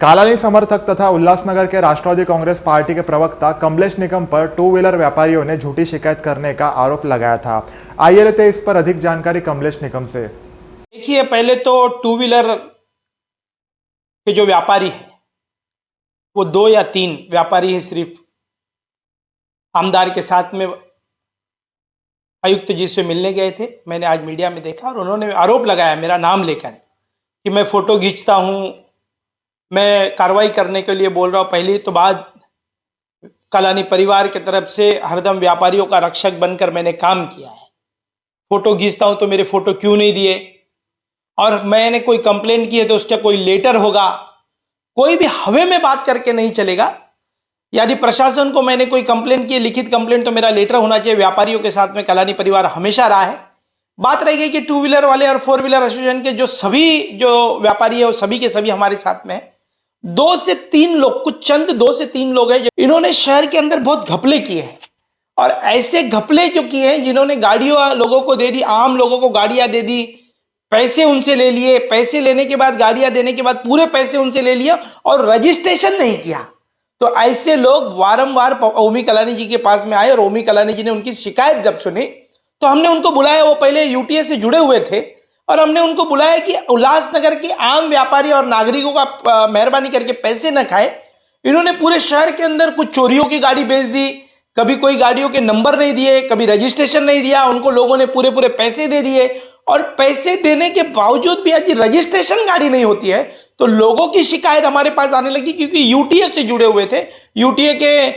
कालानी समर्थक तथा उल्लासनगर के राष्ट्रवादी कांग्रेस पार्टी के प्रवक्ता कमलेश निकम पर टू व्हीलर व्यापारियों ने झूठी शिकायत करने का आरोप लगाया था। आइए लेते इस पर अधिक जानकारी कमलेश निकम से। देखिए, पहले तो टू व्हीलर के जो व्यापारी है वो 2 या 3 व्यापारी है सिर्फ आमदार के साथ में आयुक्त जी से मिलने गए थे। मैंने आज मीडिया में देखा और उन्होंने आरोप लगाया मेरा नाम लेकर कि मैं फ़ोटो खींचता हूँ, मैं कार्रवाई करने के लिए बोल रहा हूँ। पहली तो बात, कालानी परिवार की तरफ से हरदम व्यापारियों का रक्षक बनकर मैंने काम किया है। फ़ोटो खींचता हूँ तो मेरे फ़ोटो क्यों नहीं दिए, और मैंने कोई कंप्लेंट की है तो उसका कोई लेटर होगा। कोई भी हवे में बात करके नहीं चलेगा। यदि प्रशासन को मैंने कोई कंप्लेंट की, लिखित कंप्लेंट, तो मेरा लेटर होना चाहिए। व्यापारियों के साथ में कालानी परिवार हमेशा रहा है। बात रह गई कि टू व्हीलर वाले और 4 व्हीलर एसोसिएशन के जो व्यापारी है वो सभी के सभी हमारे साथ में है। 2 से 3 लोग, कुछ चंद 2 से 3 लोग हैं, इन्होंने शहर के अंदर बहुत घपले किए हैं। और ऐसे घपले जो किए हैं, जिन्होंने गाड़ियां लोगों को दे दी, आम लोगों को गाड़ियां दे दी, पैसे उनसे ले लिए, पैसे लेने के बाद, गाड़ियां देने के बाद पूरे पैसे उनसे ले लिया और रजिस्ट्रेशन नहीं किया। तो ऐसे लोग वारंवार ओमी कलानी जी के पास में आए और ओमी कलानी जी ने उनकी शिकायत जब सुनी तो हमने उनको बुलाया। वो पहले यूटीए से जुड़े हुए थे और हमने उनको बुलाया कि उल्लासनगर के आम व्यापारी और नागरिकों का मेहरबानी करके पैसे न खाए। इन्होंने पूरे शहर के अंदर कुछ चोरियों की गाड़ी बेच दी, कभी कोई गाड़ियों के नंबर नहीं दिए, कभी रजिस्ट्रेशन नहीं दिया, उनको लोगों ने पूरे पैसे दे दिए। और पैसे देने के बावजूद भी आज रजिस्ट्रेशन गाड़ी नहीं होती है तो लोगों की शिकायत हमारे पास आने लगी, क्योंकि यूटीए से जुड़े हुए थे, यूटीए के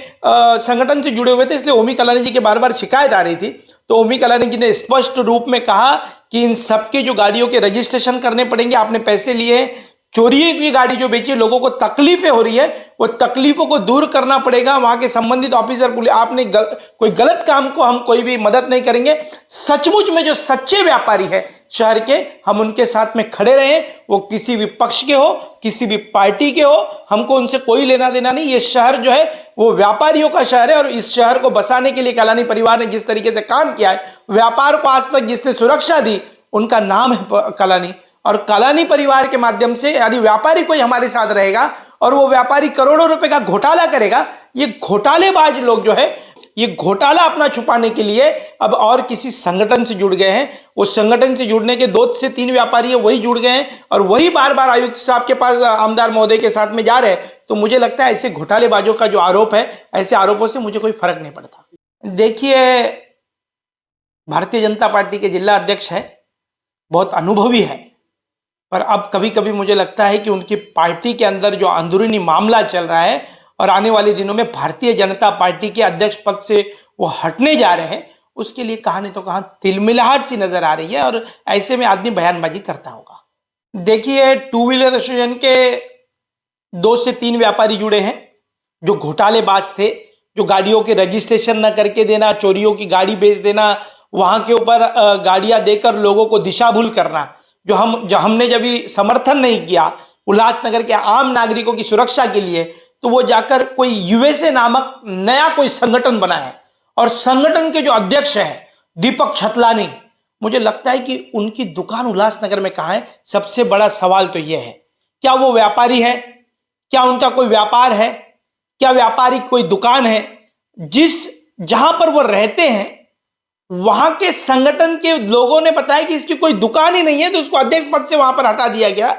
संगठन से जुड़े हुए थे, इसलिए ओमी कलानी जी की बार बार शिकायत आ रही थी। तो ओमी कलानी जी ने स्पष्ट रूप में कहा कि इन सबके जो गाड़ियों के रजिस्ट्रेशन करने पड़ेंगे, आपने पैसे लिए, चोरी की गाड़ी जो बेची, लोगों को तकलीफें हो रही है, वो तकलीफों को दूर करना पड़ेगा। वहां के संबंधित ऑफिसर बोले आपने कोई गलत काम को हम कोई भी मदद नहीं करेंगे। सचमुच में जो सच्चे व्यापारी है शहर के, हम उनके साथ में खड़े रहे, वो किसी भी पक्ष के हो, किसी भी पार्टी के हो, हमको उनसे कोई लेना देना नहीं। ये शहर जो है वो व्यापारियों का शहर है और इस शहर को बसाने के लिए कालानी परिवार ने जिस तरीके से काम किया है, व्यापार को आज तक जिसने सुरक्षा दी, उनका नाम है कालानी। और कालानी परिवार के माध्यम से यदि व्यापारी कोई हमारे साथ रहेगा और वो व्यापारी करोड़ों रुपए का घोटाला करेगा, ये घोटालेबाज लोग जो है ये घोटाला अपना छुपाने के लिए अब और किसी संगठन से जुड़ गए हैं। वो संगठन से जुड़ने के 2 से 3 व्यापारी है, वही जुड़ गए हैं और वही बार बार आयुक्त साहब के पास आमदार महोदय के साथ में जा रहे हैं। तो मुझे लगता है ऐसे घोटालेबाजों का जो आरोप है, ऐसे आरोपों से मुझे कोई फर्क नहीं पड़ता। देखिए, भारतीय जनता पार्टी के जिला अध्यक्ष है, बहुत अनुभवी है, पर अब कभी कभी मुझे लगता है कि उनकी पार्टी के अंदर जो अंदरूनी मामला चल रहा है और आने वाले दिनों में भारतीय जनता पार्टी के अध्यक्ष पद से वो हटने जा रहे हैं, उसके लिए कहां नहीं तो कहां तिलमिलाहट सी नजर आ रही है और ऐसे में आदमी बयानबाजी करता होगा। देखिए, टू व्हीलर एसोसिएशन के 2 से 3 व्यापारी जुड़े हैं जो घोटालेबाज थे, जो गाड़ियों के रजिस्ट्रेशन न करके देना, चोरियों की गाड़ी बेच देना, वहां के ऊपर गाड़ियां देकर लोगों को दिशा भूल करना, जो हमने जब भी समर्थन नहीं किया उल्लासनगर के आम नागरिकों की सुरक्षा के लिए, तो वो जाकर कोई यूएसए नामक नया कोई संगठन बना है और संगठन के जो अध्यक्ष है दीपक छतलानी, मुझे लगता है कि उनकी दुकान उल्लासनगर में कहां है। सबसे बड़ा सवाल तो यह है, क्या वो व्यापारी है, क्या उनका कोई व्यापार है, क्या व्यापारी कोई दुकान है? जहां पर वो रहते हैं वहां के संगठन के लोगों ने बताया कि इसकी कोई दुकान ही नहीं है, तो उसको अध्यक्ष पद से वहां पर हटा दिया गया।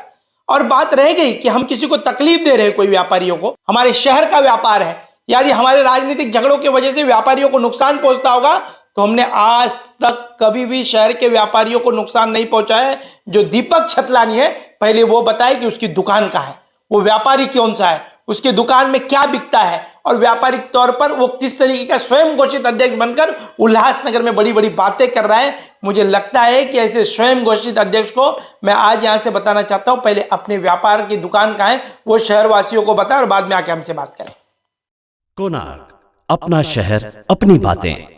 और बात रह गई कि हम किसी को तकलीफ दे रहे हैं, कोई व्यापारियों को, हमारे शहर का व्यापार है, यदि हमारे राजनीतिक झगड़ों की वजह से व्यापारियों को नुकसान पहुंचता होगा तो हमने आज तक कभी भी शहर के व्यापारियों को नुकसान नहीं पहुंचाया है। जो दीपक छतलानी है, पहले वो बताए कि उसकी दुकान कहां है, वो व्यापारी कौन सा है, उसकी दुकान में क्या बिकता है और व्यापारिक तौर पर वो किस तरीके का स्वयं घोषित अध्यक्ष बनकर उल्लासनगर में बड़ी बड़ी बातें कर रहा है। मुझे लगता है कि ऐसे स्वयं घोषित अध्यक्ष को मैं आज यहां से बताना चाहता हूं, पहले अपने व्यापार की दुकान कहां है वो शहरवासियों को बताए और बाद में आके हमसे बात करें। कोणार्क, अपना शहर, अपनी बातें।